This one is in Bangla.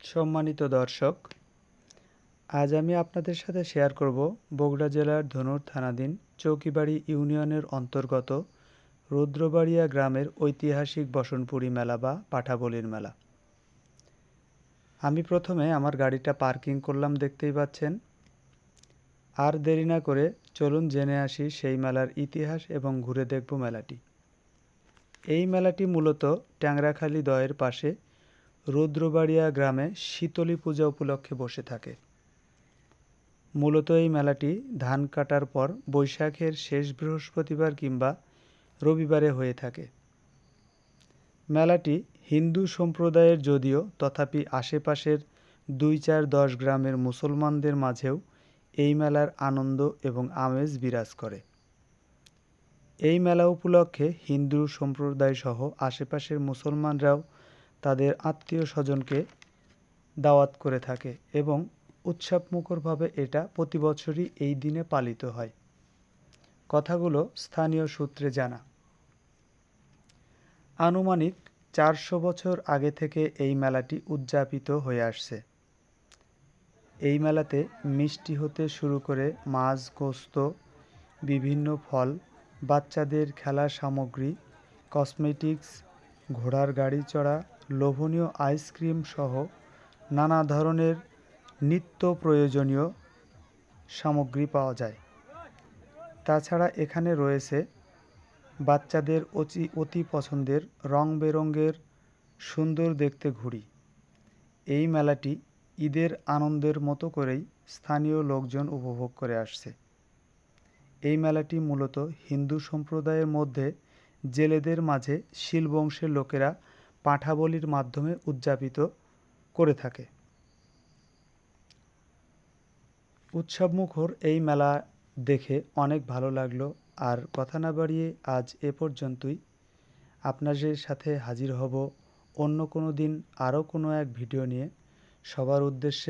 সম্মানিত দর্শক, আজ আমি আপনাদের সাথে শেয়ার করব বগুড়া জেলার ধনুর থানাধীন চৌকিবাড়ি ইউনিয়নের অন্তর্গত রুদ্রবাড়িয়া গ্রামের ঐতিহাসিক বসনপুরী মেলা বা পাঠাবলির মেলা। আমি প্রথমে আমার গাড়িটা পার্কিং করলাম, দেখতেই পাচ্ছেন। আর দেরি না করে চলুন জেনে আসি সেই মেলার ইতিহাস এবং ঘুরে দেখব মেলাটি। এই মেলাটি মূলত ট্যাংরাখালী দয়ের পাশে রুদ্রবাড়িয়া গ্রামে শীতলী পূজা উপলক্ষে বসে থাকে। মূলত এই মেলাটি ধান কাটার পর বৈশাখের শেষ বৃহস্পতিবার কিংবা রবিবারে হয়ে থাকে। মেলাটি হিন্দু সম্প্রদায়ের যদিও তথাপি আশেপাশের ২-৪-১০ গ্রামের মুসলমানদের মাঝেও এই মেলার আনন্দ এবং আমেজ বিরাজ করে। এই মেলা উপলক্ষে হিন্দু সম্প্রদায়সহ আশেপাশের মুসলমানরাও তাদের আত্মীয় স্বজনকে দাওয়াত করে থাকে এবং উৎসবমুখরভাবে এটা প্রতি বছরই এই দিনে পালিত হয়। কথাগুলো স্থানীয় সূত্রে জানা। আনুমানিক ৪০০ বছর আগে থেকে এই মেলাটি উদযাপিত হয়ে আসছে। এই মেলাতে মিষ্টি হতে শুরু করে মাছ, গোস্ত, বিভিন্ন ফল, বাচ্চাদের খেলার সামগ্রী, কসমেটিক্স, ঘোড়ার গাড়ি চড়া, লোভনীয় আইসক্রিম সহ নানা ধরনের নিত্য প্রয়োজনীয় সামগ্রী পাওয়া যায়। তাছাড়া এখানে রয়েছে বাচ্চাদের অতি পছন্দের রং বেরঙের সুন্দর দেখতে ঘুড়ি। এই মেলাটি ঈদের আনন্দের মতো করেই স্থানীয় লোকজন উপভোগ করে আসছে। এই মেলাটি মূলত হিন্দু সম্প্রদায়ের মধ্যে জেলেদের মাঝে শীল বংশের লোকেরা পাঁঠাবলির মাধ্যমে উদযাপিত করে থাকে। উৎসবমুখর এই মেলা দেখে অনেক ভালো লাগলো। আর কথা না বাড়িয়ে আজ এ পর্যন্তই। আপনাদের সাথে হাজির হব অন্য কোনো দিন আরও কোনো এক ভিডিও নিয়ে। সবার উদ্দেশ্যে